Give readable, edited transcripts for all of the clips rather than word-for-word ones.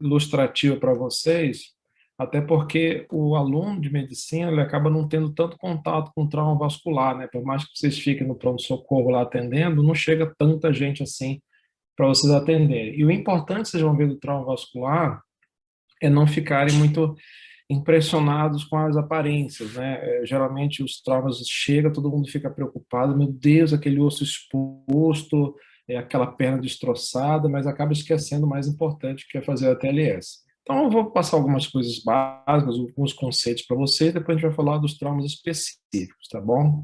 ilustrativa para vocês, até porque o aluno de medicina ele acaba não tendo tanto contato com trauma vascular, né? Por mais que vocês fiquem no pronto-socorro lá atendendo, não chega tanta gente assim para vocês atenderem. E o importante, vocês vão ver do trauma vascular, é não ficarem muito impressionados com as aparências, né? Geralmente os traumas chegam, todo mundo fica preocupado, meu Deus, aquele osso exposto, aquela perna destroçada, mas acaba esquecendo o mais importante, que é fazer a TLS. Então eu vou passar algumas coisas básicas, alguns conceitos para vocês, depois a gente vai falar dos traumas específicos, tá bom?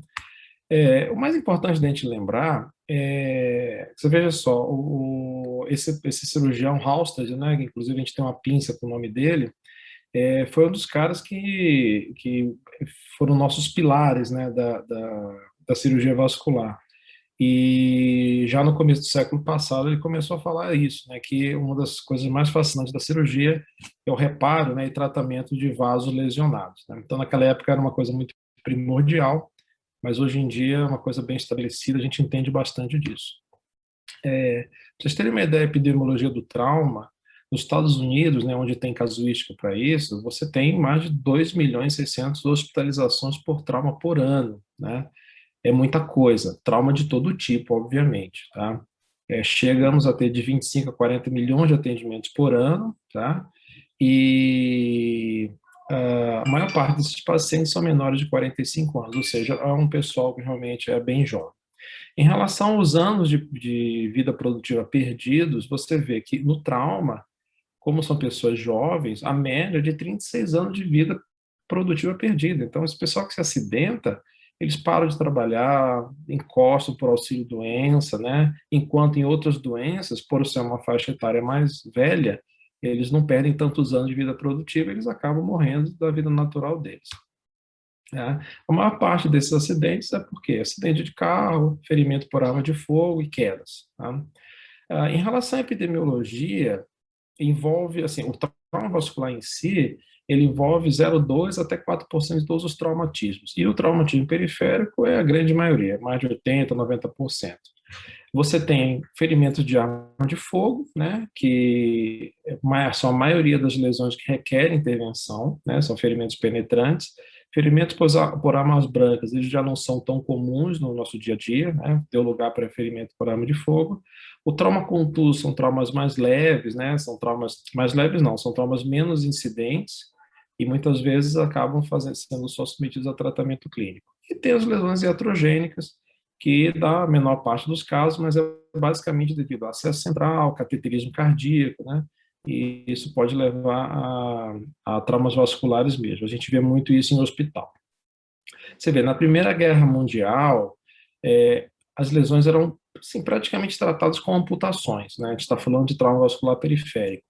O mais importante da gente lembrar você veja só, esse cirurgião Halsted, né, que inclusive a gente tem uma pinça com o nome dele, foi um dos caras que foram nossos pilares, né, da cirurgia vascular. E já no começo do século passado ele começou a falar isso, né, que uma das coisas mais fascinantes da cirurgia é o reparo, né, e tratamento de vasos lesionados, né? Então naquela época era uma coisa muito primordial, mas hoje em dia é uma coisa bem estabelecida, a gente entende bastante disso. Para vocês terem uma ideia da epidemiologia do trauma, nos Estados Unidos, né, onde tem casuística para isso, você tem mais de 2 milhões e 600 hospitalizações por trauma por ano, né? É muita coisa, trauma de todo tipo, obviamente, tá? Chegamos a ter de 25 a 40 milhões de atendimentos por ano, tá? E a maior parte desses pacientes são menores de 45 anos, ou seja, é um pessoal que realmente é bem jovem. Em relação aos anos de vida produtiva perdidos, você vê que no trauma, como são pessoas jovens, a média é de 36 anos de vida produtiva perdida. Então, esse pessoal que se acidenta, eles param de trabalhar, encostam por auxílio-doença, né? Enquanto em outras doenças, por ser uma faixa etária mais velha, eles não perdem tantos anos de vida produtiva, eles acabam morrendo da vida natural deles, né? A maior parte desses acidentes é porque acidente de carro, ferimento por arma de fogo e quedas, tá? Em relação à epidemiologia, envolve, assim, o trauma vascular em si, ele envolve 0,2 até 4% de todos os traumatismos. E o traumatismo periférico é a grande maioria, mais de 80, 90%. Você tem ferimentos de arma de fogo, né, que são a maioria das lesões que requerem intervenção, né, são ferimentos penetrantes. Ferimentos por armas brancas, eles já não são tão comuns no nosso dia a dia, né, deu lugar para ferimento por arma de fogo. O trauma contuso são traumas mais leves, né, são traumas mais leves não, são traumas menos incidentes e muitas vezes acabam sendo só submetidos a tratamento clínico. E tem as lesões iatrogênicas, que dá a menor parte dos casos, mas é basicamente devido ao acesso central, cateterismo cardíaco, né? E isso pode levar a traumas vasculares mesmo. A gente vê muito isso em hospital. Você vê, na Primeira Guerra Mundial, as lesões eram assim, praticamente tratadas como amputações, né? A gente está falando de trauma vascular periférico.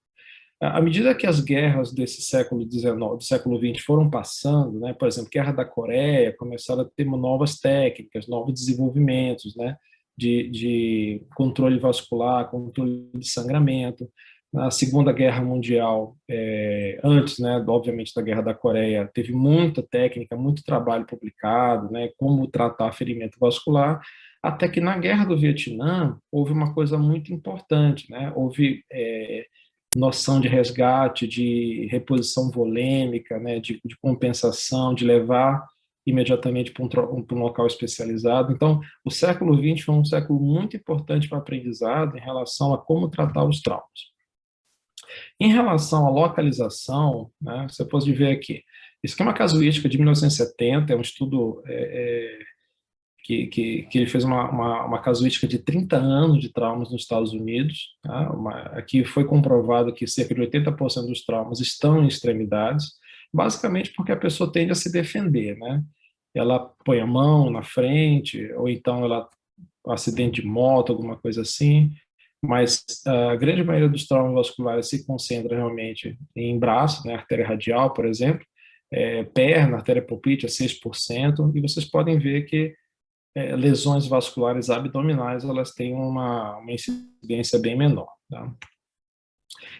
À medida que as guerras desse século XIX, do século XX foram passando, né, por exemplo, Guerra da Coreia, começaram a ter novas técnicas, novos desenvolvimentos, né, de controle vascular, controle de sangramento. Na Segunda Guerra Mundial, antes, né, obviamente, da Guerra da Coreia, teve muita técnica, muito trabalho publicado, né, como tratar ferimento vascular, até que na Guerra do Vietnã houve uma coisa muito importante, né, houve noção de resgate, de reposição volêmica, né, de compensação, de levar imediatamente para um local especializado. Então, o século XX foi um século muito importante para o aprendizado em relação a como tratar os traumas. Em relação à localização, né, você pode ver aqui, esquema casuístico de 1970 é um estudo que ele fez uma casuística de 30 anos de traumas nos Estados Unidos. Tá? Aqui foi comprovado que cerca de 80% dos traumas estão em extremidades, basicamente porque a pessoa tende a se defender, né? Ela põe a mão na frente, ou então ela acidente de moto, alguma coisa assim, mas a grande maioria dos traumas vasculares se concentra realmente em braço, né? Artéria radial, por exemplo, perna, artéria poplítea, 6%, e vocês podem ver que lesões vasculares abdominais, elas têm uma incidência bem menor. Tá?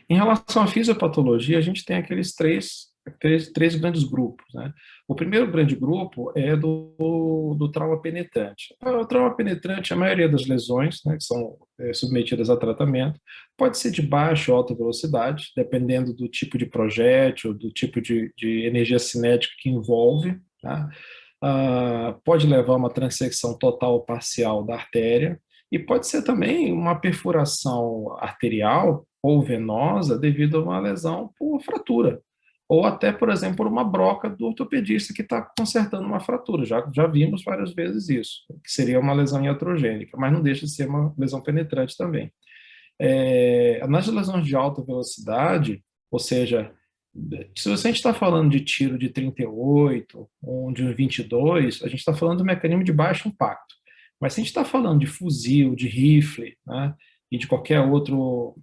Em relação à fisiopatologia, a gente tem aqueles três três grandes grupos, né? O primeiro grande grupo é do trauma penetrante. O trauma penetrante, a maioria das lesões, né, que são submetidas a tratamento, pode ser de baixa ou alta velocidade, dependendo do tipo de projétil, do tipo de energia cinética que envolve, tá? Pode levar a uma transecção total ou parcial da artéria, e pode ser também uma perfuração arterial ou venosa devido a uma lesão por fratura. Ou até, por exemplo, por uma broca do ortopedista que está consertando uma fratura. Já vimos várias vezes isso, que seria uma lesão iatrogênica, mas não deixa de ser uma lesão penetrante também. Nas lesões de alta velocidade, ou seja, se a gente está falando de tiro de 38 ou de 22, a gente está falando de um mecanismo de baixo impacto. Mas se a gente está falando de fuzil, de rifle, né, e de qualquer outro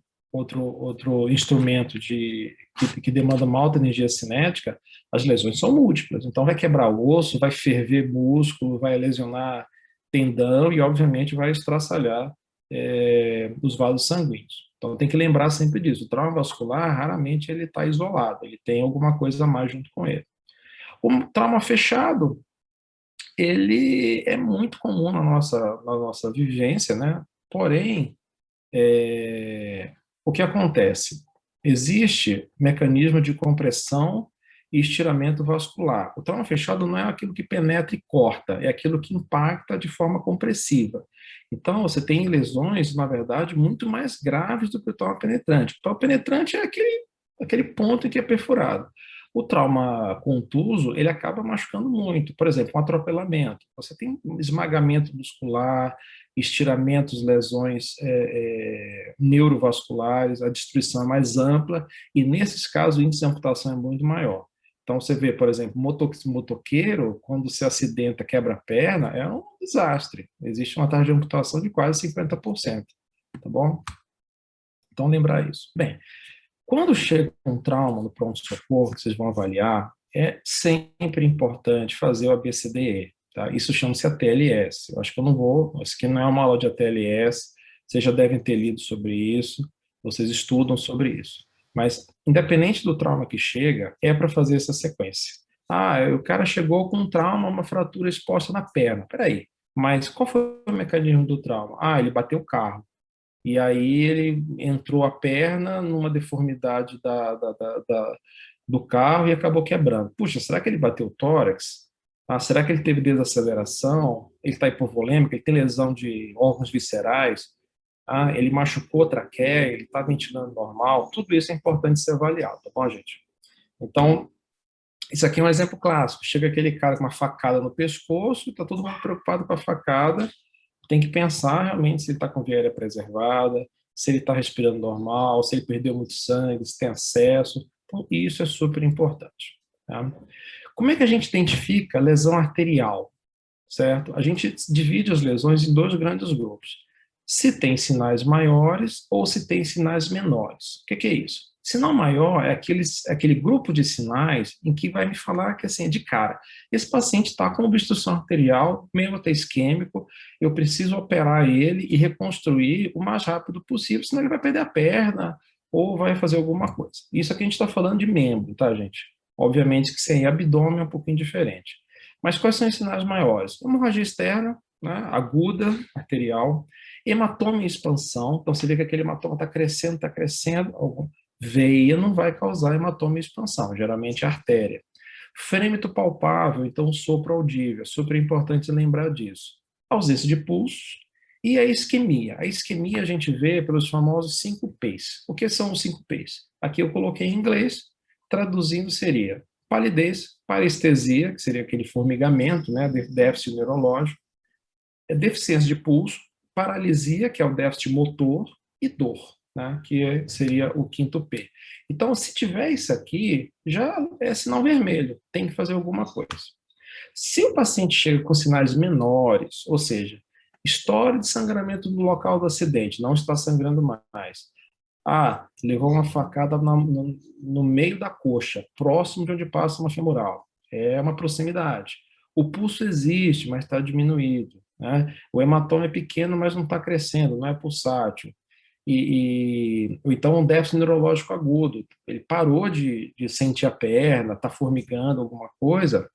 instrumento que demanda uma alta energia cinética, as lesões são múltiplas. Então, vai quebrar o osso, vai ferver músculo, vai lesionar tendão e, obviamente, vai estraçalhar os vasos sanguíneos. Então, tem que lembrar sempre disso. O trauma vascular, raramente, ele está isolado. Ele tem alguma coisa a mais junto com ele. O trauma fechado, ele é muito comum na nossa vivência, né? Porém, o que acontece? Existe mecanismo de compressão e estiramento vascular. O trauma fechado não é aquilo que penetra e corta, é aquilo que impacta de forma compressiva. Então, você tem lesões, na verdade, muito mais graves do que o trauma penetrante. O trauma penetrante é aquele ponto em que é perfurado. O trauma contuso, ele acaba machucando muito. Por exemplo, um atropelamento. Você tem um esmagamento muscular, estiramentos, lesões neurovasculares, a destruição é mais ampla, e nesses casos o índice de amputação é muito maior. Então, você vê, por exemplo, motoqueiro, quando se acidenta, quebra a perna, é um desastre. Existe uma taxa de amputação de quase 50%. Tá bom? Então, lembrar isso. Bem, quando chega um trauma no pronto-socorro, que vocês vão avaliar, é sempre importante fazer o ABCDE. Tá? Isso chama-se ATLS. Eu acho que eu não vou, isso aqui não é uma aula de ATLS, vocês já devem ter lido sobre isso, vocês estudam sobre isso. Mas, independente do trauma que chega, é para fazer essa sequência. O cara chegou com um trauma, uma fratura exposta na perna. Peraí, mas qual foi o mecanismo do trauma? Ele bateu o carro. E aí ele entrou a perna numa deformidade do carro e acabou quebrando. Puxa, será que ele bateu o tórax? Será que ele teve desaceleração? Ele está hipovolêmico? Ele tem lesão de órgãos viscerais? Ele machucou a traqueia? Ele está ventilando normal? Tudo isso é importante ser avaliado, tá bom, gente? Então, isso aqui é um exemplo clássico. Chega aquele cara com uma facada no pescoço, está todo mundo preocupado com a facada, tem que pensar realmente se ele está com via aérea preservada, se ele está respirando normal, se ele perdeu muito sangue, se tem acesso. Então, isso é super importante. Tá? Como é que a gente identifica lesão arterial? Certo? A gente divide as lesões em dois grandes grupos. Se tem sinais maiores ou se tem sinais menores. O que é isso? Sinal maior é aquele grupo de sinais em que vai me falar que, assim, de cara, esse paciente está com obstrução arterial, meio até isquêmico, eu preciso operar ele e reconstruir o mais rápido possível, senão ele vai perder a perna ou vai fazer alguma coisa. Isso aqui a gente está falando de membro, tá, gente? Obviamente que sem abdômen é um pouquinho diferente. Mas quais são os sinais maiores? Hemorragia externa, né, aguda, arterial, hematoma em expansão, então você vê que aquele hematoma está crescendo, veia não vai causar hematoma em expansão, geralmente é artéria. Frêmito palpável, então sopro audível, é super importante lembrar disso. Ausência de pulso e a isquemia. A isquemia a gente vê pelos famosos 5 Ps. O que são os 5 Ps? Aqui eu coloquei em inglês, traduzindo seria palidez, parestesia, que seria aquele formigamento, né, déficit neurológico, deficiência de pulso, paralisia, que é o déficit motor, e dor, né, que seria o quinto P. Então, se tiver isso aqui, já é sinal vermelho, tem que fazer alguma coisa. Se o paciente chega com sinais menores, ou seja, história de sangramento no local do acidente, não está sangrando mais. Levou uma facada no meio da coxa, próximo de onde passa uma femoral. É uma proximidade. O pulso existe, mas está diminuído. Né? O hematoma é pequeno, mas não está crescendo, não é pulsátil. ou então um déficit neurológico agudo, ele parou de sentir a perna, está formigando alguma coisa,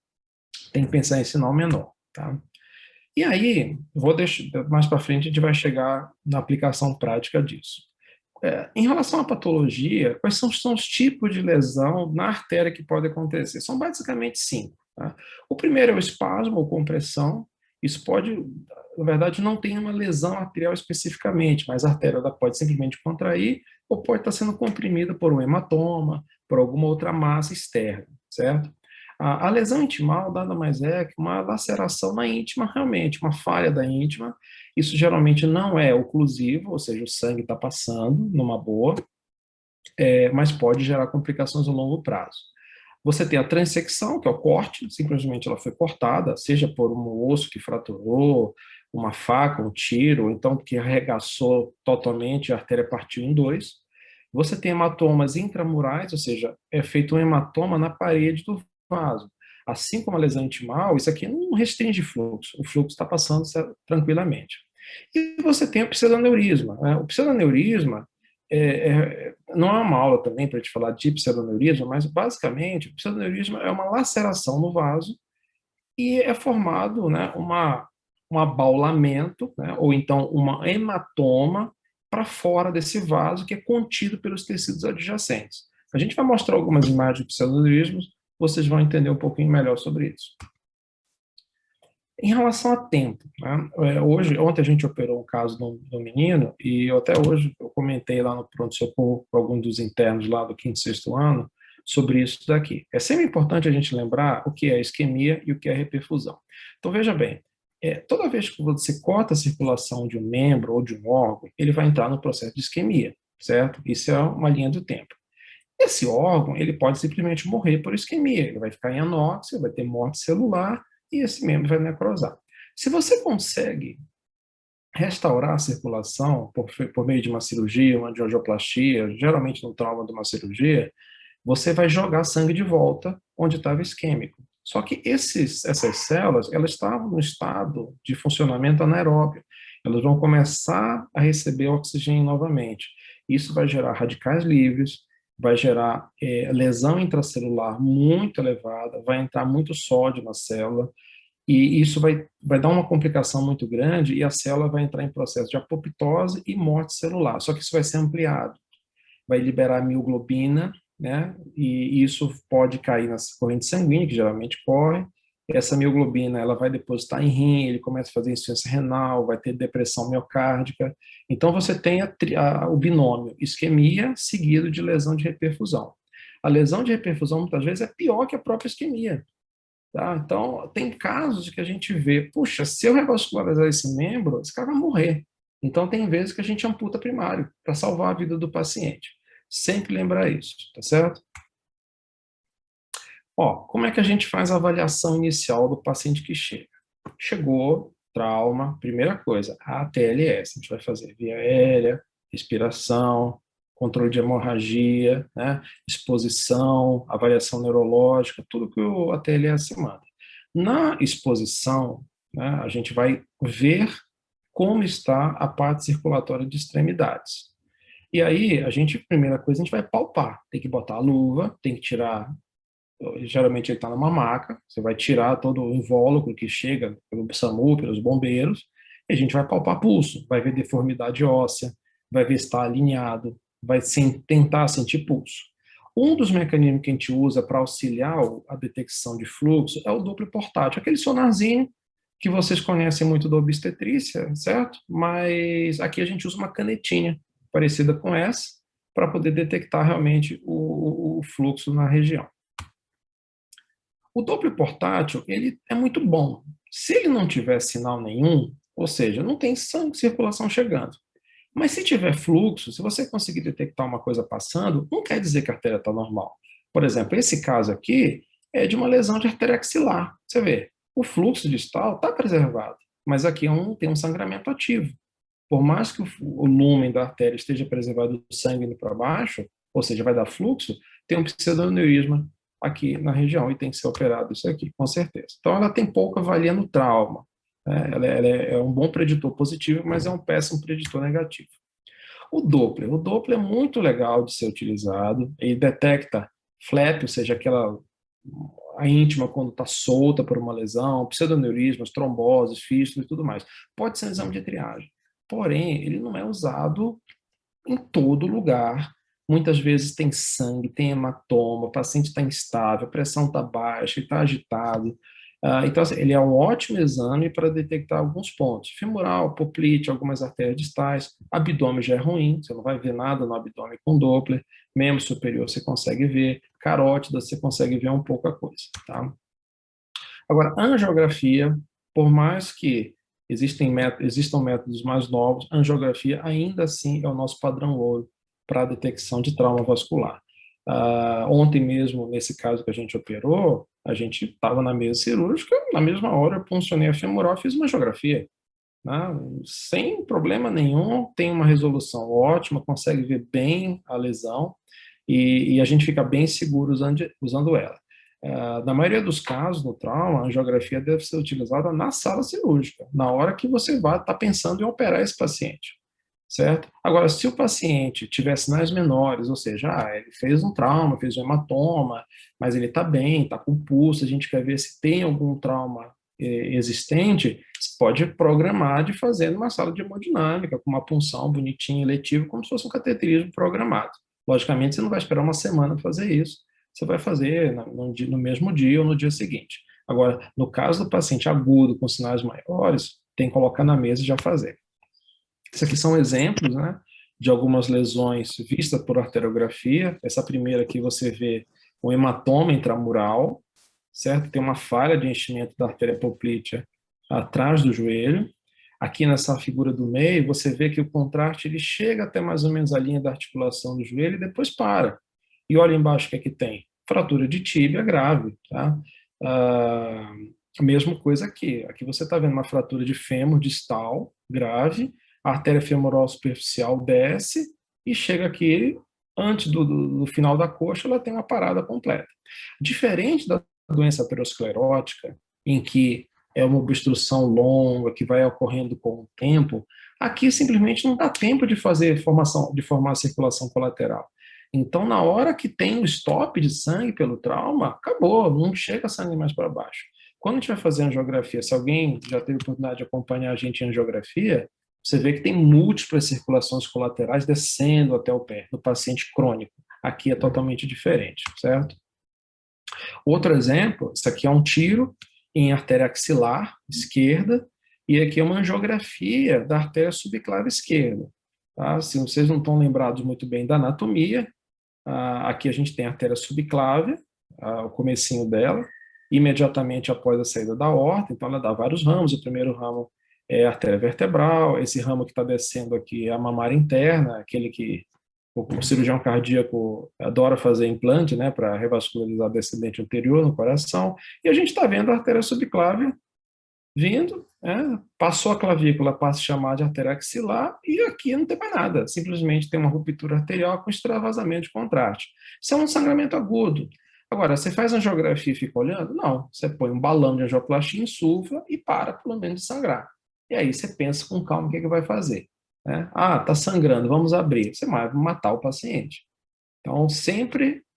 tem que pensar em sinal menor, tá? E aí, vou deixar, mais para frente a gente vai chegar na aplicação prática disso. Em relação à patologia, quais são os tipos de lesão na artéria que pode acontecer? São basicamente cinco. Tá? O primeiro é o espasmo ou compressão. Isso pode, na verdade, não tem uma lesão arterial especificamente, mas a artéria ela pode simplesmente contrair ou pode estar sendo comprimida por um hematoma, por alguma outra massa externa, certo? A lesão intimal nada mais é que uma laceração na íntima, realmente, uma falha da íntima. Isso geralmente não é oclusivo, ou seja, o sangue está passando numa boa, mas pode gerar complicações a longo prazo. Você tem a transecção, que é o corte, simplesmente ela foi cortada, seja por um osso que fraturou, uma faca, um tiro, ou então que arregaçou totalmente, a artéria partiu em dois. Você tem hematomas intramurais, ou seja, é feito um hematoma na parede do vaso. Assim como a lesão intimal, isso aqui não restringe fluxo, o fluxo está passando tranquilamente. E você tem o pseudoneurisma. Né? O pseudoneurisma não é uma aula também para te falar de pseudoneurisma, mas basicamente o pseudoneurisma é uma laceração no vaso e é formado, né, um abaulamento, né, ou então uma hematoma para fora desse vaso que é contido pelos tecidos adjacentes. A gente vai mostrar algumas imagens de pseudoneurismos, vocês vão entender um pouquinho melhor sobre isso. Em relação a tempo, né? Ontem a gente operou um caso do menino e até hoje eu comentei lá no pronto-socorro com algum dos internos lá do quinto e sexto ano sobre isso daqui. É sempre importante a gente lembrar o que é isquemia e o que é reperfusão. Então veja bem, toda vez que você corta a circulação de um membro ou de um órgão, ele vai entrar no processo de isquemia, certo? Isso é uma linha do tempo. Esse órgão, ele pode simplesmente morrer por isquemia, ele vai ficar em anóxia, vai ter morte celular e esse membro vai necrosar. Se você consegue restaurar a circulação por meio de uma cirurgia, uma angioplastia, geralmente no trauma de uma cirurgia, você vai jogar sangue de volta onde estava isquêmico. Só que essas células, elas estavam no estado de funcionamento anaeróbio. Elas vão começar a receber oxigênio novamente. Isso vai gerar radicais livres, vai gerar lesão intracelular muito elevada, vai entrar muito sódio na célula, e isso vai dar uma complicação muito grande e a célula vai entrar em processo de apoptose e morte celular. Só que isso vai ser ampliado. Vai liberar mioglobina, né? E isso pode cair na corrente sanguínea, que geralmente corre. Essa mioglobina, ela vai depositar em rim, ele começa a fazer insuficiência renal, vai ter depressão miocárdica. Então, você tem o binômio isquemia seguido de lesão de reperfusão. A lesão de reperfusão, muitas vezes, é pior que a própria isquemia. Tá? Então, tem casos que a gente vê, puxa, se eu revascularizar esse membro, esse cara vai morrer. Então, tem vezes que a gente amputa primário para salvar a vida do paciente. Sempre lembrar isso, tá certo? Ó, como é que a gente faz a avaliação inicial do paciente que chega? Chegou, trauma, primeira coisa, a ATLS. A gente vai fazer via aérea, respiração, controle de hemorragia, né, exposição, avaliação neurológica, tudo que o ATLS manda. Na exposição, né, a gente vai ver como está a parte circulatória de extremidades. E aí, primeira coisa, a gente vai palpar. Tem que botar a luva, tem que tirar, geralmente ele está numa maca, você vai tirar todo o invólucro que chega pelo SAMU, pelos bombeiros, e a gente vai palpar pulso, vai ver deformidade óssea, vai ver se está alinhado, vai tentar sentir pulso. Um dos mecanismos que a gente usa para auxiliar a detecção de fluxo é o Doppler portátil, aquele sonarzinho que vocês conhecem muito da obstetrícia, certo? Mas aqui a gente usa uma canetinha parecida com essa para poder detectar realmente o fluxo na região. O Doppler portátil, ele é muito bom. Se ele não tiver sinal nenhum, ou seja, não tem sangue, circulação chegando. Mas se tiver fluxo, se você conseguir detectar uma coisa passando, não quer dizer que a artéria está normal. Por exemplo, esse caso aqui é de uma lesão de artéria axilar. Você vê, o fluxo distal está preservado, mas aqui tem um sangramento ativo. Por mais que o lumen da artéria esteja preservado do sangue indo para baixo, ou seja, vai dar fluxo, tem um pseudoneurisma aqui na região e tem que ser operado isso aqui, com certeza. Então, ela tem pouca valia no trauma. Né? Ela é um bom preditor positivo, mas é um péssimo preditor negativo. O Doppler é muito legal de ser utilizado, ele detecta flap, ou seja, aquela a íntima quando está solta por uma lesão, pseudoneurismas, tromboses, fístulas e tudo mais. Pode ser um exame de triagem. Porém, ele não é usado em todo lugar. Muitas vezes tem sangue, tem hematoma, o paciente está instável, a pressão está baixa, está agitado. Então, assim, ele é um ótimo exame para detectar alguns pontos. Femoral, poplite, algumas artérias distais, abdômen já é ruim, você não vai ver nada no abdômen com Doppler, membro superior você consegue ver, carótida você consegue ver um pouco a coisa, tá? Agora, angiografia, por mais que existam métodos mais novos, a angiografia ainda assim é o nosso padrão ouro para a detecção de trauma vascular. Ontem mesmo, nesse caso que a gente operou, a gente estava na mesa cirúrgica, na mesma hora eu puncionei a femoral, fiz uma angiografia, né? Sem problema nenhum, tem uma resolução ótima, consegue ver bem a lesão e a gente fica bem seguro usando ela. Na maioria dos casos, no trauma, a angiografia deve ser utilizada na sala cirúrgica, na hora que você vai estar pensando em operar esse paciente, certo? Agora, se o paciente tiver sinais menores, ou seja, ele fez um trauma, fez um hematoma, mas ele está bem, está com pulso, a gente quer ver se tem algum trauma existente, você pode programar de fazer numa sala de hemodinâmica, com uma punção bonitinha, eletiva, como se fosse um cateterismo programado. Logicamente, você não vai esperar uma semana para fazer isso, você vai fazer no mesmo dia ou no dia seguinte. Agora, no caso do paciente agudo com sinais maiores, tem que colocar na mesa e já fazer. Esses aqui são exemplos, né, de algumas lesões vistas por arteriografia. Essa primeira aqui você vê um hematoma intramural, certo? Tem uma falha de enchimento da artéria poplítea atrás do joelho. Aqui nessa figura do meio, você vê que o contraste ele chega até mais ou menos a linha da articulação do joelho e depois para. E olha embaixo o que é que tem. Fratura de tíbia grave, tá? A mesma coisa aqui. Aqui você está vendo uma fratura de fêmur distal grave, a artéria femoral superficial desce e chega aqui, antes do final da coxa, ela tem uma parada completa. Diferente da doença aterosclerótica, em que é uma obstrução longa, que vai ocorrendo com o tempo, aqui simplesmente não dá tempo de formar a circulação colateral. Então, na hora que tem o stop de sangue pelo trauma, acabou, não chega sangue mais para baixo. Quando a gente vai fazer angiografia, se alguém já teve a oportunidade de acompanhar a gente em angiografia, você vê que tem múltiplas circulações colaterais descendo até o pé, no paciente crônico. Aqui é totalmente diferente, certo? Outro exemplo, isso aqui é um tiro em artéria axilar esquerda, e aqui é uma angiografia da artéria subclave esquerda. Tá? Se vocês não estão lembrados muito bem da anatomia, aqui a gente tem a artéria subclave, o comecinho dela, imediatamente após a saída da aorta, então ela dá vários ramos, o primeiro ramo é a artéria vertebral, esse ramo que está descendo aqui é a mamária interna, aquele que o cirurgião cardíaco adora fazer implante, né, para revascularizar descendente anterior no coração, e a gente está vendo a artéria subclave vindo, né, passou a clavícula, passa a chamar de artéria axilar, e aqui não tem mais nada, simplesmente tem uma ruptura arterial com extravasamento de contraste. Isso é um sangramento agudo. Agora, você faz angiografia e fica olhando? Não, você põe um balão de angioplastia, insufla e para, pelo menos, de sangrar. E aí você pensa com calma o que vai fazer. Né? Está sangrando, vamos abrir. Você vai matar o paciente. Então,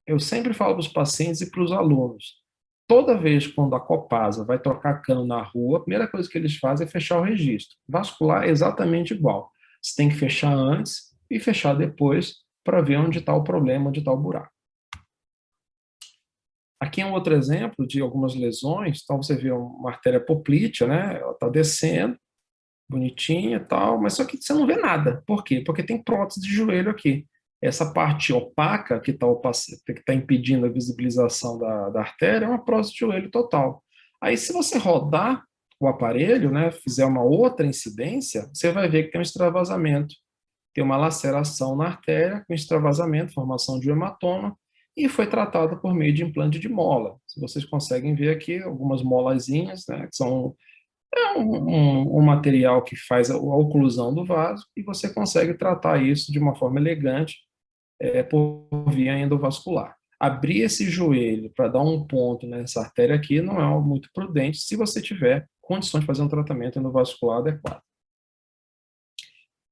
eu sempre falo para os pacientes e para os alunos, toda vez quando a Copasa vai trocar cano na rua, a primeira coisa que eles fazem é fechar o registro. Vascular é exatamente igual. Você tem que fechar antes e fechar depois para ver onde está o problema, onde está o buraco. Aqui é um outro exemplo de algumas lesões. Então, você vê uma artéria poplítea, né? Ela está descendo, bonitinha e tal, mas só que você não vê nada. Por quê? Porque tem prótese de joelho aqui. Essa parte opaca que tá impedindo a visibilização da artéria é uma prótese de joelho total. Aí, se você rodar o aparelho, né, fizer uma outra incidência, você vai ver que tem um extravasamento. Tem uma laceração na artéria com extravasamento, formação de um hematoma, e foi tratada por meio de implante de mola. Se vocês conseguem ver aqui, algumas molazinhas, né, que são um material que faz a oclusão do vaso e você consegue tratar isso de uma forma elegante por via endovascular. Abrir esse joelho para dar um ponto nessa artéria aqui não é algo muito prudente se você tiver condições de fazer um tratamento endovascular adequado.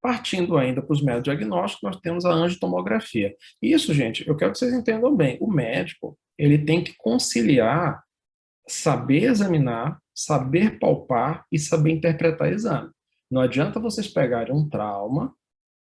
Partindo ainda para os métodos diagnósticos, nós temos a angiotomografia. Isso, gente, eu quero que vocês entendam bem. O médico, ele tem que conciliar saber examinar, saber palpar e saber interpretar exame. Não adianta vocês pegarem um trauma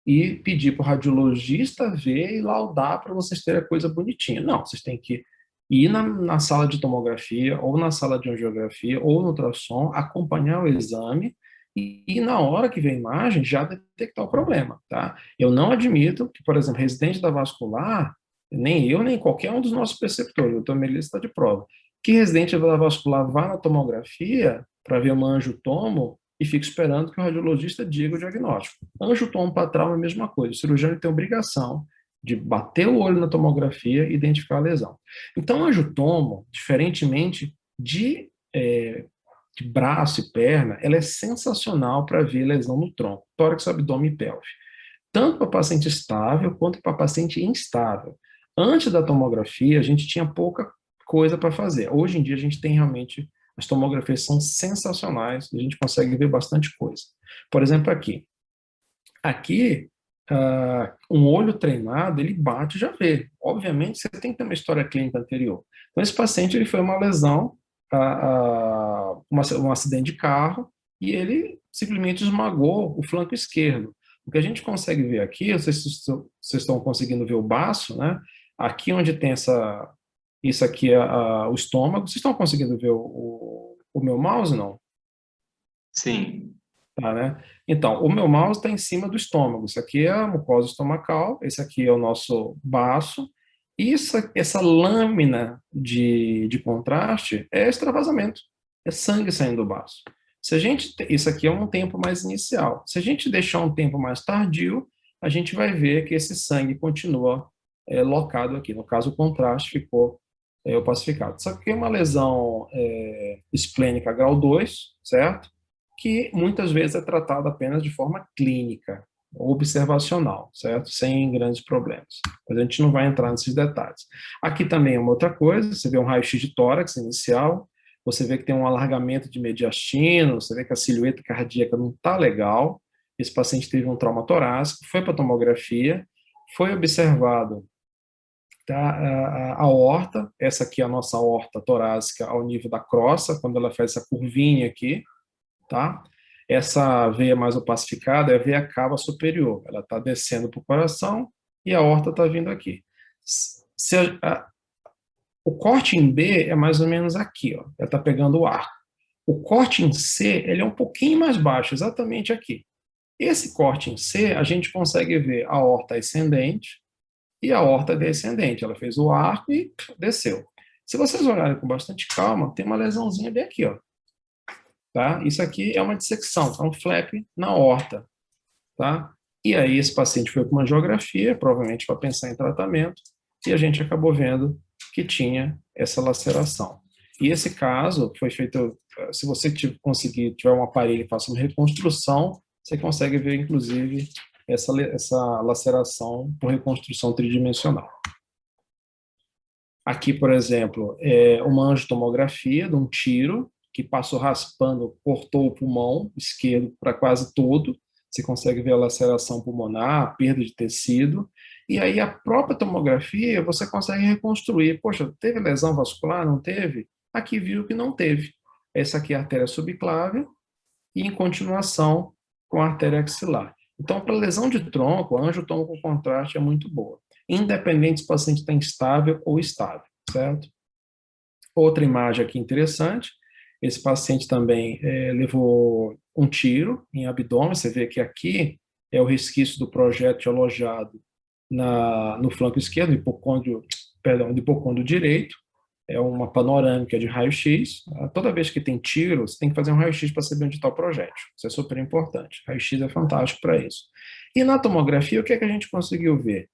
e pedir para o radiologista ver e laudar para vocês terem a coisa bonitinha. Não, vocês têm que ir na sala de tomografia, ou na sala de angiografia, ou no ultrassom, acompanhar o exame e na hora que vê a imagem, já detectar o problema, tá? Eu não admito que, por exemplo, residente da vascular, nem eu, nem qualquer um dos nossos preceptores, o doutor Melissa está de prova, que residente da vascular vá na tomografia para ver uma angiotomo e fica esperando que o radiologista diga o diagnóstico. Angiotomo para trauma é a mesma coisa. O cirurgião tem obrigação de bater o olho na tomografia e identificar a lesão. Então, angiotomo, diferentemente de braço e perna, ela é sensacional para ver lesão no tronco, tórax, abdômen e pelve. Tanto para paciente estável quanto para paciente instável. Antes da tomografia, a gente tinha pouca coisa para fazer. Hoje em dia, a gente tem realmente, as tomografias são sensacionais, a gente consegue ver bastante coisa. Por exemplo, aqui, um olho treinado, ele bate e já vê. Obviamente, você tem que ter uma história clínica anterior. Então, esse paciente, ele foi uma lesão, um acidente de carro, e ele simplesmente esmagou o flanco esquerdo. O que a gente consegue ver aqui, vocês estão conseguindo ver o baço, né? Aqui onde tem isso aqui é o estômago. Vocês estão conseguindo ver o meu mouse, não? Sim. Tá, né? Então, o meu mouse está em cima do estômago. Isso aqui é a mucosa estomacal, esse aqui é o nosso baço. Essa lâmina de contraste é extravasamento, é sangue saindo do baço. Isso aqui é um tempo mais inicial. Se a gente deixar um tempo mais tardio, a gente vai ver que esse sangue continua locado aqui. No caso, o contraste ficou opacificado. Isso aqui é uma lesão esplênica grau 2, certo? Que muitas vezes é tratada apenas de forma clínica, observacional, certo? Sem grandes problemas. Mas a gente não vai entrar nesses detalhes. Aqui também é uma outra coisa, você vê um raio-x de tórax inicial, você vê que tem um alargamento de mediastino, você vê que a silhueta cardíaca não está legal, esse paciente teve um trauma torácico, foi para a tomografia, foi observado a aorta, essa aqui é a nossa aorta torácica ao nível da crosta, quando ela faz essa curvinha aqui, tá? Essa veia mais opacificada é a veia cava superior, ela está descendo para o coração e a aorta está vindo aqui. O corte em B é mais ou menos aqui, ó, ela está pegando o ar. O corte em C, ele é um pouquinho mais baixo, exatamente aqui. Esse corte em C, a gente consegue ver a aorta ascendente e a aorta descendente. Ela fez o arco e desceu. Se vocês olharem com bastante calma, tem uma lesãozinha bem aqui, ó. Tá? Isso aqui é uma dissecção, é um flap na aorta. Tá? E aí esse paciente foi com uma angiografia, provavelmente para pensar em tratamento, e a gente acabou vendo que tinha essa laceração. E esse caso foi feito, se você tiver um aparelho e faça uma reconstrução, você consegue ver, inclusive, essa laceração por reconstrução tridimensional. Aqui, por exemplo, é uma angiotomografia de um tiro, que passou raspando, cortou o pulmão esquerdo para quase todo. Você consegue ver a laceração pulmonar, a perda de tecido. E aí a própria tomografia, você consegue reconstruir. Poxa, teve lesão vascular? Não teve? Aqui viu que não teve. Essa aqui é a artéria subclávia e em continuação com a artéria axilar. Então, para lesão de tronco, a angiotomo com contraste é muito boa. Independente se o paciente está instável ou estável, certo? Outra imagem aqui interessante. Esse paciente também levou um tiro em abdômen. Você vê que aqui é o resquício do projétil alojado no flanco esquerdo, do hipocôndrio direito. É uma panorâmica de raio-x. Toda vez que tem tiro, você tem que fazer um raio-x para saber onde está o projétil. Isso é super importante. Raio-x é fantástico para isso. E na tomografia, o que é que a gente conseguiu ver?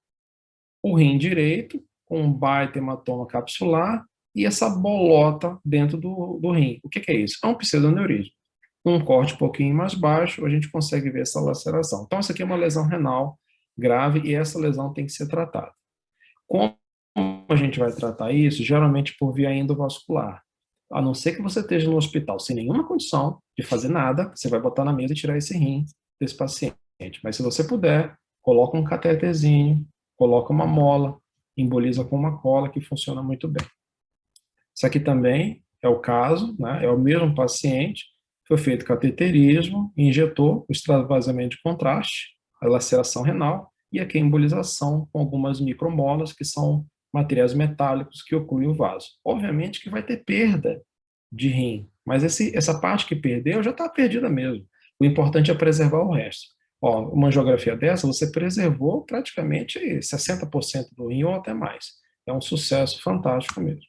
O rim direito, com um baita hematoma capsular, e essa bolota dentro do rim. O que é isso? É um pseudoneurismo. Um corte um pouquinho mais baixo, a gente consegue ver essa laceração. Então, isso aqui é uma lesão renal grave e essa lesão tem que ser tratada. Como a gente vai tratar isso? Geralmente por via endovascular. A não ser que você esteja no hospital sem nenhuma condição de fazer nada, você vai botar na mesa e tirar esse rim desse paciente. Mas se você puder, coloca um cateterzinho, coloca uma mola, emboliza com uma cola que funciona muito bem. Isso aqui também é o caso, né? É o mesmo paciente, foi feito cateterismo, injetou o extravasamento de contraste, a laceração renal e aqui a embolização com algumas micromolas, que são materiais metálicos que ocluem o vaso. Obviamente que vai ter perda de rim, mas essa parte que perdeu já está perdida mesmo. O importante é preservar o resto. Ó, uma angiografia dessa, você preservou praticamente 60% do rim ou até mais. É um sucesso fantástico mesmo.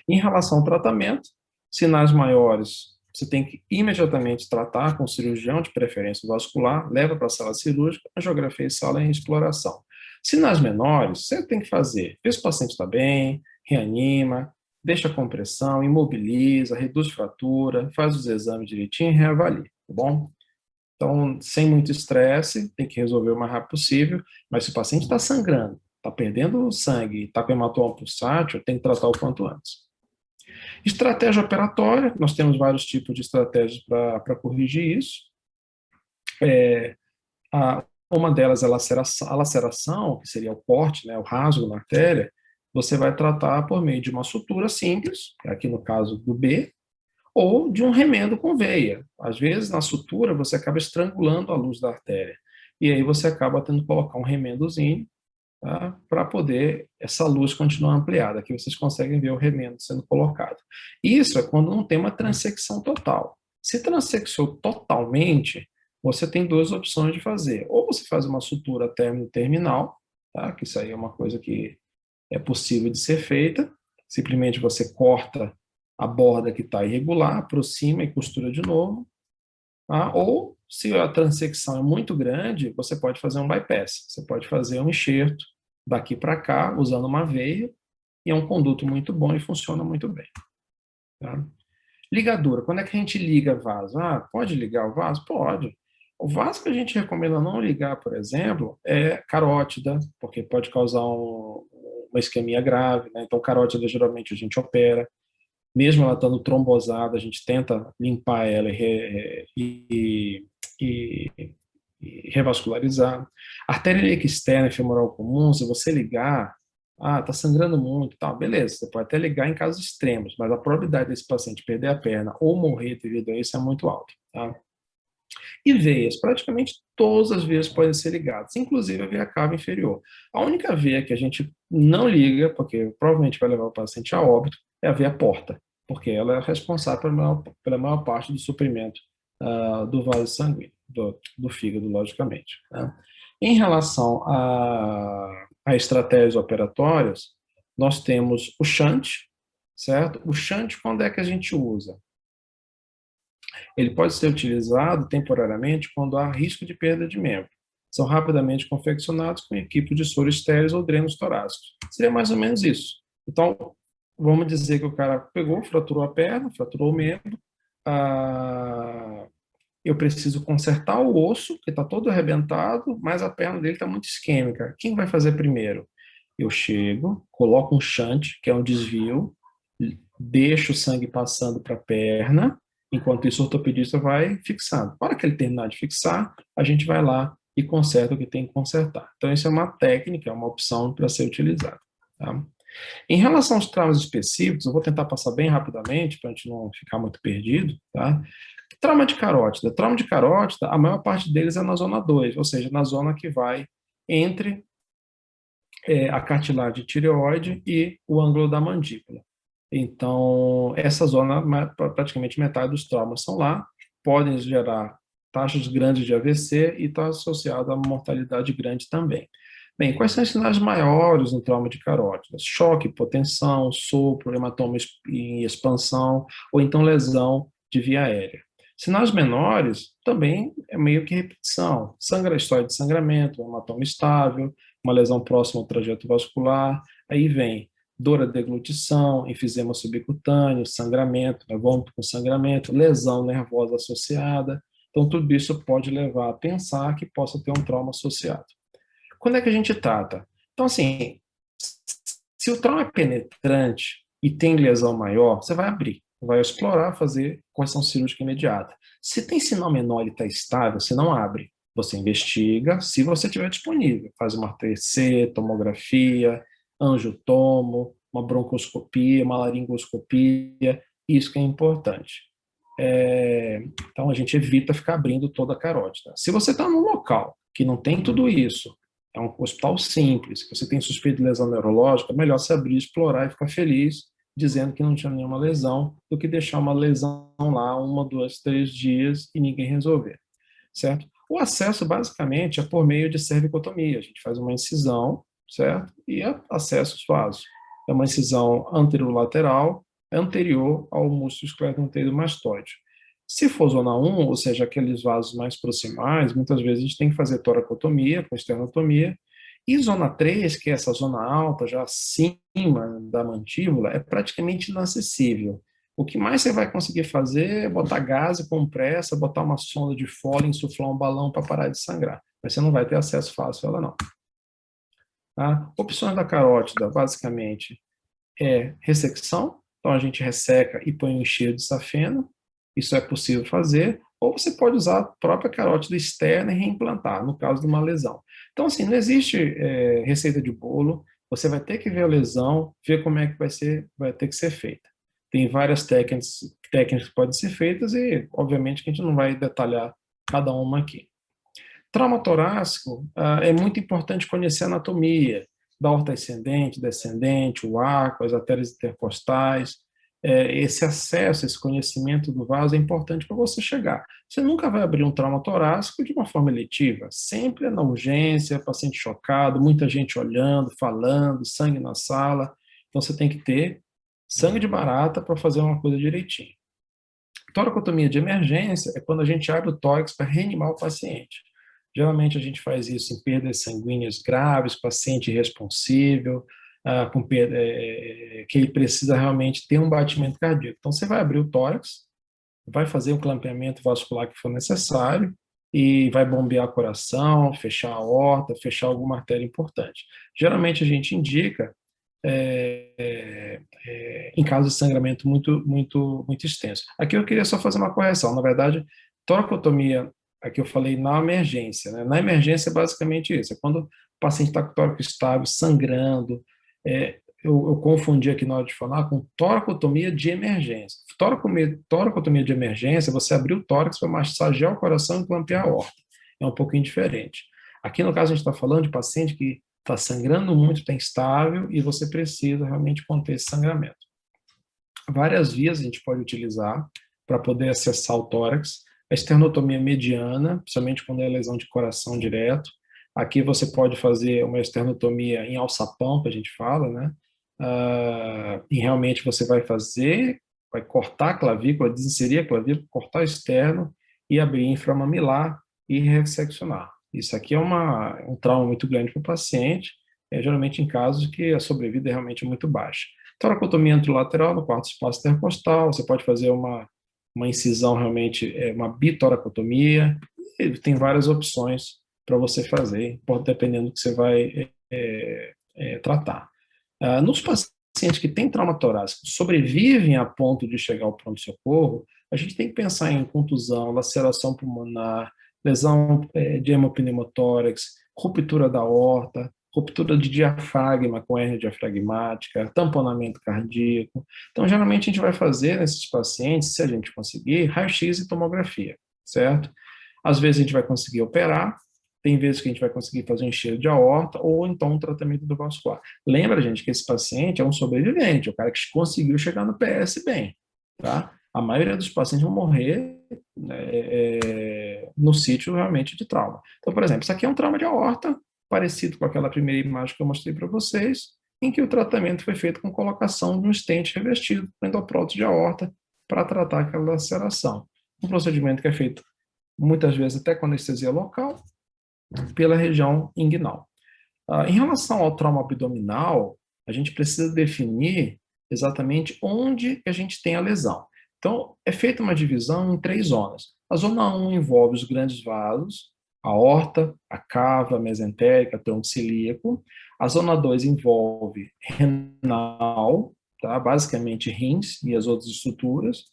Em relação ao tratamento, sinais maiores, você tem que imediatamente tratar com o cirurgião, de preferência vascular, leva para a sala cirúrgica, angiografia e sala em exploração. Sinais menores, você tem que fazer, vê se o paciente está bem, reanima, deixa a compressão, imobiliza, reduz fratura, faz os exames direitinho e reavalia, tá bom? Então, sem muito estresse, tem que resolver o mais rápido possível, mas se o paciente está sangrando, está perdendo sangue, está com hematoma pulsátil, tem que tratar o quanto antes. Estratégia operatória, nós temos vários tipos de estratégias para corrigir isso. Uma delas é a laceração, que seria o corte, né, o rasgo na artéria, você vai tratar por meio de uma sutura simples, aqui no caso do B, ou de um remendo com veia. Às vezes, na sutura, você acaba estrangulando a luz da artéria, e aí você acaba tendo que colocar um remendozinho, tá, para poder essa luz continuar ampliada. Aqui vocês conseguem ver o remendo sendo colocado. Isso é quando não tem uma transecção total. Se transeccionou totalmente, você tem duas opções de fazer. Ou você faz uma sutura término-terminal, tá, que isso aí é uma coisa que é possível de ser feita. Simplesmente você corta a borda que está irregular, aproxima e costura de novo. Tá? Ou, se a transecção é muito grande, você pode fazer um bypass. Você pode fazer um enxerto daqui para cá, usando uma veia, e é um conduto muito bom e funciona muito bem. Tá? Ligadura. Quando é que a gente liga vaso? Ah, pode ligar o vaso? Pode. O vaso que a gente recomenda não ligar, por exemplo, é carótida, porque pode causar uma isquemia grave, né? Então, carótida geralmente a gente opera. Mesmo ela estando trombosada, a gente tenta limpar ela e, e revascularizar. Artéria ilíaca externa e femoral comum, se você ligar, tá sangrando muito, tá, beleza, você pode até ligar em casos extremos, mas a probabilidade desse paciente perder a perna ou morrer devido a isso é muito alta, tá? E veias, praticamente todas as veias podem ser ligadas, inclusive a veia cava inferior. A única veia que a gente não liga, porque provavelmente vai levar o paciente a óbito, é a veia porta, porque ela é responsável pela maior parte do suprimento do vaso sanguíneo, do fígado, logicamente. Né? Em relação a estratégias operatórias, nós temos o shunt, certo? O shunt, quando é que a gente usa? Ele pode ser utilizado temporariamente quando há risco de perda de membro. São rapidamente confeccionados com equipe de soro estéreis ou drenos torácicos. Seria mais ou menos isso. Então, vamos dizer que o cara pegou, fraturou a perna, fraturou o membro, eu preciso consertar o osso, que está todo arrebentado, mas a perna dele está muito isquêmica. Quem vai fazer primeiro? Eu chego, coloco um shunt, que é um desvio, deixo o sangue passando para a perna, enquanto isso o ortopedista vai fixando. Na hora que ele terminar de fixar, a gente vai lá e conserta o que tem que consertar. Então, isso é uma técnica, é uma opção para ser utilizada. Tá? Em relação aos traumas específicos, eu vou tentar passar bem rapidamente, para a gente não ficar muito perdido, tá? Trauma de carótida. Trauma de carótida, a maior parte deles é na zona 2, ou seja, na zona que vai entre a cartilagem tireoide e o ângulo da mandíbula. Então, essa zona, praticamente metade dos traumas são lá, podem gerar taxas grandes de AVC e está associado a mortalidade grande também. Bem, quais são os sinais maiores no trauma de carótida? Choque, hipotensão, sopro, hematoma em expansão, ou então lesão de via aérea. Sinais menores também é meio que repetição. História de sangramento, hematoma estável, uma lesão próxima ao trajeto vascular. Aí vem dor à deglutição, enfisema subcutâneo, sangramento, né, vômito com sangramento, lesão nervosa associada. Então, tudo isso pode levar a pensar que possa ter um trauma associado. Quando é que a gente trata? Então, assim, se o trauma é penetrante e tem lesão maior, você vai abrir. vai explorar, fazer correção cirúrgica imediata. Se tem sinal menor, ele está estável, você não abre. Você investiga, se você tiver disponível. Faz uma TC, tomografia, angiotomo, uma broncoscopia, uma laringoscopia, isso que é importante. Então, a gente evita ficar abrindo toda a carótida. Se você está num local que não tem tudo isso, é um hospital simples, que você tem suspeita de lesão neurológica, é melhor se abrir, explorar e ficar feliz, dizendo que não tinha nenhuma lesão, do que deixar uma lesão lá 1, 2, 3 dias e ninguém resolver, certo? O acesso, basicamente, é por meio de cervicotomia. A gente faz uma incisão, certo? E acessa os vasos. É uma incisão anterolateral, anterior ao músculo escleromastoide. Se for zona 1, ou seja, aqueles vasos mais proximais, muitas vezes a gente tem que fazer toracotomia, com esternotomia, e zona 3, que é essa zona alta, já acima da mandíbula, é praticamente inacessível. O que mais você vai conseguir fazer é botar gás e compressa, botar uma sonda de Foley, insuflar um balão para parar de sangrar. Mas você não vai ter acesso fácil a ela, não. Tá? Opções da carótida, basicamente, é ressecção. Então, a gente resseca e põe um enxerto de safena. Isso é possível fazer. Ou você pode usar a própria carótida externa e reimplantar, no caso de uma lesão. Então, assim, não existe receita de bolo. Você vai ter que ver a lesão, ver como é que vai ter que ser feita. Tem várias técnicas que podem ser feitas e, obviamente, que a gente não vai detalhar cada uma aqui. Trauma torácico, é muito importante conhecer a anatomia da aorta ascendente, descendente, o arco, as artérias intercostais. Esse acesso, esse conhecimento do vaso é importante para você chegar. Você nunca vai abrir um trauma torácico de uma forma eletiva, sempre é na urgência, paciente chocado, muita gente olhando, falando, sangue na sala. Então você tem que ter sangue de barata para fazer uma coisa direitinho. Toracotomia de emergência é quando a gente abre o tórax para reanimar o paciente. Geralmente a gente faz isso em perdas sanguíneas graves, paciente irresponsível, que ele precisa realmente ter um batimento cardíaco. Então você vai abrir o tórax, vai fazer o clampeamento vascular que for necessário e vai bombear o coração, fechar a aorta, fechar alguma artéria importante. Geralmente a gente indica em caso de sangramento muito extenso. Aqui eu queria só fazer uma correção. Na verdade, toracotomia, aqui eu falei na emergência, né? Na emergência é basicamente isso. É quando o paciente está com o tórax estável, sangrando. Eu confundi aqui na hora de falar com toracotomia de emergência. Toracotomia de emergência, você abrir o tórax para massagear o coração e clampear a aorta. É um pouquinho diferente. Aqui, no caso, a gente está falando de paciente que está sangrando muito, está instável, e você precisa realmente conter esse sangramento. Várias vias a gente pode utilizar para poder acessar o tórax. A esternotomia mediana, principalmente quando é lesão de coração direto. Aqui você pode fazer uma esternotomia em alçapão, que a gente fala, né? E realmente você vai cortar a clavícula, desinserir a clavícula, cortar o externo e abrir inframamilar e resseccionar. Isso aqui é um trauma muito grande para o paciente, geralmente em casos que a sobrevida é realmente muito baixa. Toracotomia anterolateral no quarto espaço intercostal, você pode fazer uma incisão realmente, uma bitoracotomia, e tem várias opções para você fazer, dependendo do que você vai tratar. Nos pacientes que têm trauma torácico, sobrevivem a ponto de chegar ao pronto-socorro, a gente tem que pensar em contusão, laceração pulmonar, lesão de hemopneumotórax, ruptura da aorta, ruptura de diafragma com hernia diafragmática, tamponamento cardíaco. Então, geralmente, a gente vai fazer nesses pacientes, se a gente conseguir, raio-x e tomografia, certo? Às vezes a gente vai conseguir operar, tem vezes que a gente vai conseguir fazer um enxerto de aorta ou então um tratamento do vascular. Lembra, gente, que esse paciente é um sobrevivente, é o cara que conseguiu chegar no PS bem, tá? A maioria dos pacientes vão morrer no sítio realmente de trauma. Então, por exemplo, isso aqui é um trauma de aorta, parecido com aquela primeira imagem que eu mostrei para vocês, em que o tratamento foi feito com colocação de um stent revestido com endoprótese de aorta para tratar aquela laceração. Um procedimento que é feito muitas vezes até com anestesia local, pela região inguinal. Em relação ao trauma abdominal, a gente precisa definir exatamente onde a gente tem a lesão. Então, é feita uma divisão em 3 zonas. A zona 1 envolve os grandes vasos, a aorta, a cava, a mesentérica, tronco celíaco. A zona 2 envolve renal, tá? Basicamente rins e as outras estruturas.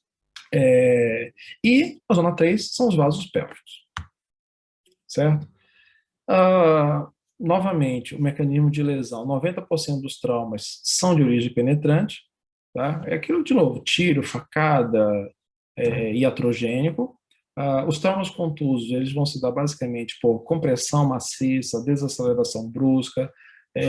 E a zona 3 são os vasos pélvicos, certo? Novamente, o mecanismo de lesão, 90% dos traumas são de origem penetrante, tá? É aquilo de novo, tiro, facada, iatrogênico. Os traumas contusos, eles vão se dar basicamente por compressão maciça, desaceleração brusca,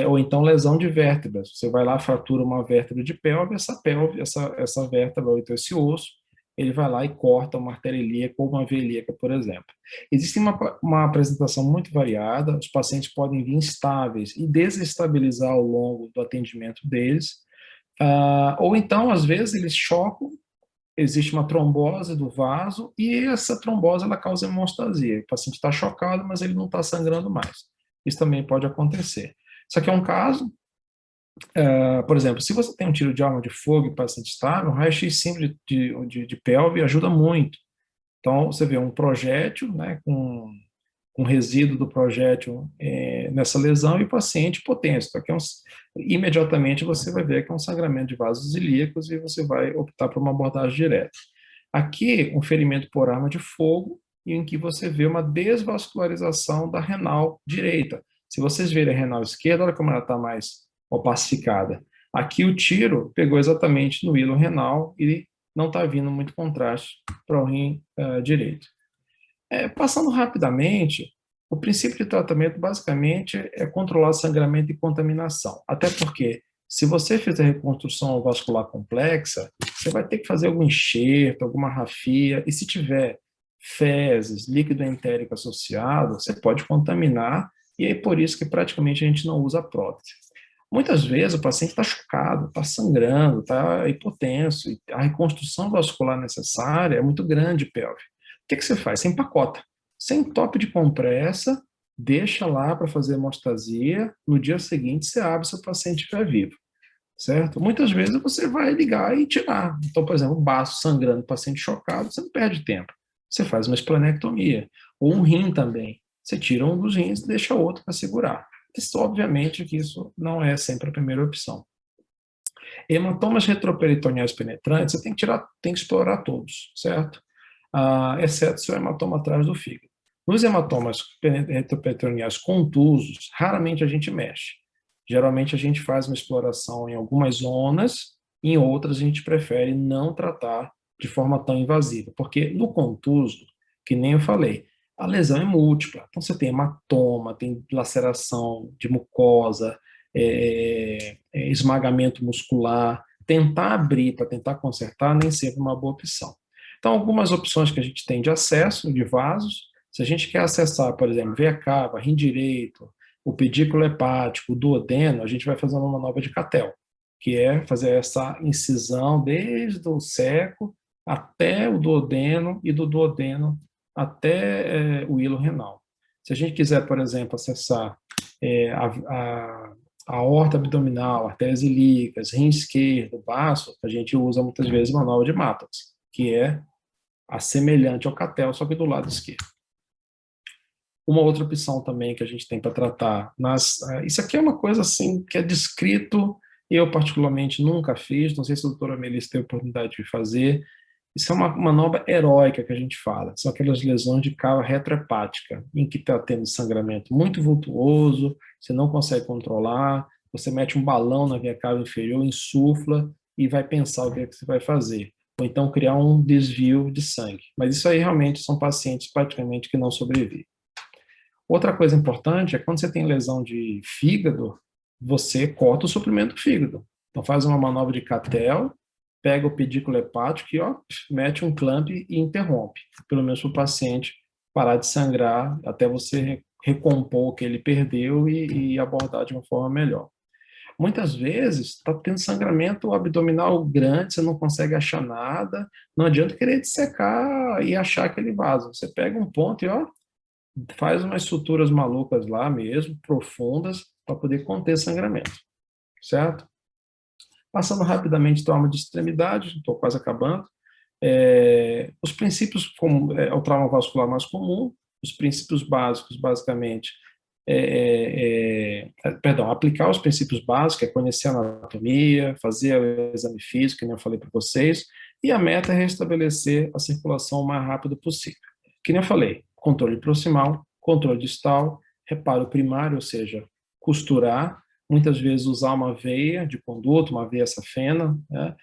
ou então lesão de vértebras. Você vai lá, fratura uma vértebra de pelve, essa vértebra, ou então esse osso, ele vai lá e corta uma artéria ilíaca ou uma veia ilíaca, por exemplo. Existe uma apresentação muito variada, os pacientes podem vir instáveis e desestabilizar ao longo do atendimento deles, ou então, às vezes, eles chocam, existe uma trombose do vaso e essa trombose ela causa hemostasia. O paciente está chocado, mas ele não está sangrando mais. Isso também pode acontecer. Isso aqui é um caso, por exemplo, se você tem um tiro de arma de fogo e paciente estável, um raio-x simples de pelve ajuda muito. Então, você vê um projétil, né, com resíduo do projétil nessa lesão e o paciente hipotenso. Então, imediatamente você vai ver que é um sangramento de vasos ilíacos e você vai optar por uma abordagem direta. Aqui, um ferimento por arma de fogo, em que você vê uma desvascularização da renal direita. Se vocês verem a renal esquerda, olha como ela está mais opacificada. Aqui o tiro pegou exatamente no hilo renal e não está vindo muito contraste para o rim direito. Passando rapidamente, o princípio de tratamento basicamente é controlar sangramento e contaminação. Até porque, se você fizer reconstrução vascular complexa, você vai ter que fazer algum enxerto, alguma rafia, e se tiver fezes, líquido entérico associado, você pode contaminar, e é por isso que praticamente a gente não usa prótese. Muitas vezes o paciente está chocado, está sangrando, está hipotenso, e a reconstrução vascular necessária é muito grande, pelve. O que você faz? Você empacota. Você entope de compressa, deixa lá para fazer hemostasia, no dia seguinte você abre se o paciente estiver vivo, certo? Muitas vezes você vai ligar e tirar. Então, por exemplo, o baço sangrando, paciente chocado, você não perde tempo. Você faz uma esplenectomia. Ou um rim também. Você tira um dos rins e deixa outro para segurar. Isso, obviamente que isso não é sempre a primeira opção. Hematomas retroperitoneais penetrantes, você tem que tirar, tem que explorar todos, certo? Exceto se o hematoma atrás do fígado. Nos hematomas retroperitoneais contusos, raramente a gente mexe. Geralmente a gente faz uma exploração em algumas zonas, em outras a gente prefere não tratar de forma tão invasiva, porque no contuso, que nem eu falei, a lesão é múltipla. Então você tem hematoma, tem laceração de mucosa, esmagamento muscular. Tentar abrir para tentar consertar nem sempre é uma boa opção. Então, algumas opções que a gente tem de acesso de vasos, se a gente quer acessar, por exemplo, veia cava, rim direito, o pedículo hepático, o duodeno, a gente vai fazer uma manobra de Catel, que é fazer essa incisão desde o seco até o duodeno e do duodeno até o hilo renal. Se a gente quiser, por exemplo, acessar a aorta abdominal, artérias ilíacas, rim esquerdo, baço, a gente usa muitas vezes manobra de Mattocks, que é semelhante ao Catel, só que do lado esquerdo. Uma outra opção também que a gente tem para tratar, isso aqui é uma coisa assim que é descrito, eu particularmente nunca fiz, não sei se a doutora Melissa teve a oportunidade de fazer, isso é uma manobra heróica que a gente fala, são aquelas lesões de cava retrohepática, em que está tendo sangramento muito vultuoso, você não consegue controlar, você mete um balão na veia cava inferior, insufla e vai pensar o que é que você vai fazer. Ou então criar um desvio de sangue. Mas isso aí realmente são pacientes praticamente que não sobrevivem. Outra coisa importante é quando você tem lesão de fígado, você corta o suprimento do fígado. Então faz uma manobra de Catel, pega o pedículo hepático e mete um clamp e interrompe. Pelo menos para o paciente parar de sangrar até você recompor o que ele perdeu e abordar de uma forma melhor. Muitas vezes está tendo sangramento abdominal grande, você não consegue achar nada, não adianta querer dissecar e achar aquele vaso. Você pega um ponto e faz umas suturas malucas lá mesmo, profundas, para poder conter sangramento, certo? Passando rapidamente trauma de extremidade, estou quase acabando. Os princípios, como o trauma vascular mais comum, os princípios básicos, basicamente, perdão, aplicar os princípios básicos, que é conhecer a anatomia, fazer o exame físico, que nem eu falei para vocês, e a meta é restabelecer a circulação o mais rápido possível. Que nem eu falei, controle proximal, controle distal, reparo primário, ou seja, costurar, muitas vezes usar uma veia de conduto, uma veia safena, né?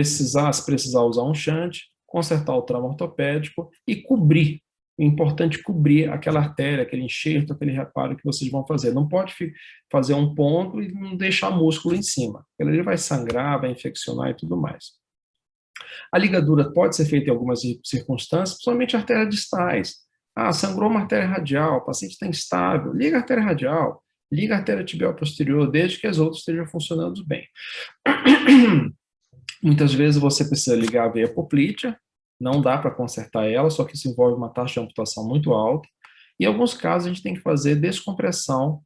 Se precisar usar um shunt, consertar o trauma ortopédico e cobrir. É importante cobrir aquela artéria, aquele enxerto, aquele reparo que vocês vão fazer. Não pode fazer um ponto e não deixar músculo em cima. Ele vai sangrar, vai infeccionar e tudo mais. A ligadura pode ser feita em algumas circunstâncias, principalmente artérias distais. Ah, sangrou uma artéria radial, o paciente está instável, liga a artéria radial, liga a artéria tibial posterior, desde que as outras estejam funcionando bem. Muitas vezes você precisa ligar a veia poplítea, não dá para consertar ela, só que isso envolve uma taxa de amputação muito alta. E em alguns casos a gente tem que fazer descompressão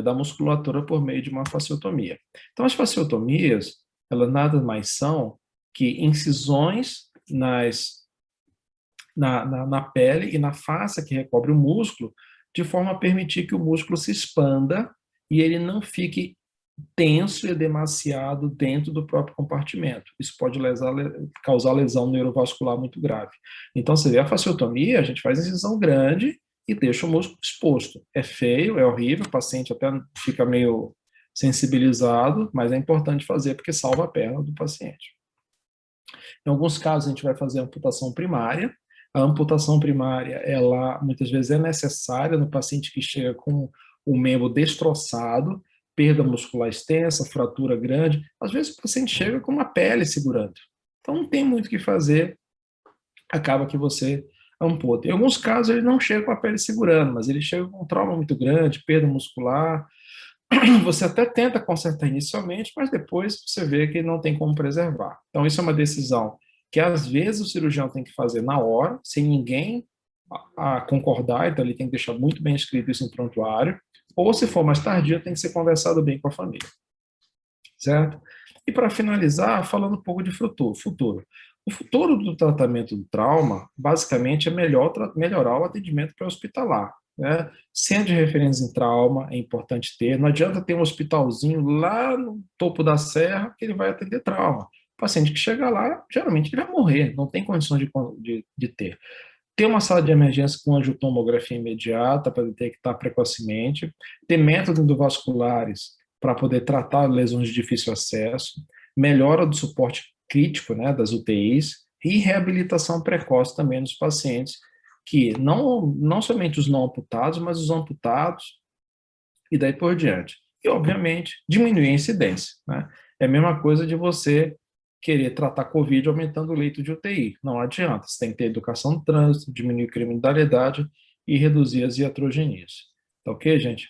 da musculatura por meio de uma fasciotomia. Então as fasciotomias, elas nada mais são que incisões na pele e na face que recobre o músculo, de forma a permitir que o músculo se expanda e ele não fique tenso e demasiado dentro do próprio compartimento. Isso pode causar lesão neurovascular muito grave. Então, você vê a fasciotomia, a gente faz incisão grande e deixa o músculo exposto. É feio, é horrível, o paciente até fica meio sensibilizado, mas é importante fazer porque salva a perna do paciente. Em alguns casos, a gente vai fazer a amputação primária. A amputação primária, ela muitas vezes é necessária no paciente que chega com o membro destroçado, perda muscular extensa, fratura grande. Às vezes o paciente chega com uma pele segurando. Então não tem muito o que fazer, acaba que você amputa. Em alguns casos ele não chega com a pele segurando, mas ele chega com um trauma muito grande, perda muscular. Você até tenta consertar inicialmente, mas depois você vê que não tem como preservar. Então isso é uma decisão que às vezes o cirurgião tem que fazer na hora, sem ninguém a concordar, então ele tem que deixar muito bem escrito isso em prontuário, ou se for mais tardio, tem que ser conversado bem com a família, certo? E para finalizar, falando um pouco de futuro. O futuro do tratamento do trauma, basicamente, é melhorar o atendimento pré-hospitalar, né? Centro de referência em trauma é importante ter, não adianta ter um hospitalzinho lá no topo da serra que ele vai atender trauma. O paciente que chega lá, geralmente ele vai morrer, não tem condições de ter. Ter uma sala de emergência com angiotomografia imediata para detectar precocemente, ter métodos endovasculares para poder tratar lesões de difícil acesso, melhora do suporte crítico, né, das UTIs, e reabilitação precoce também nos pacientes, que não somente os não amputados, mas os amputados, e daí por diante. E, obviamente, diminuir a incidência, né? É a mesma coisa de você querer tratar Covid aumentando o leito de UTI. Não adianta, você tem que ter educação no trânsito, diminuir a criminalidade e reduzir as iatrogenias. Tá ok, gente?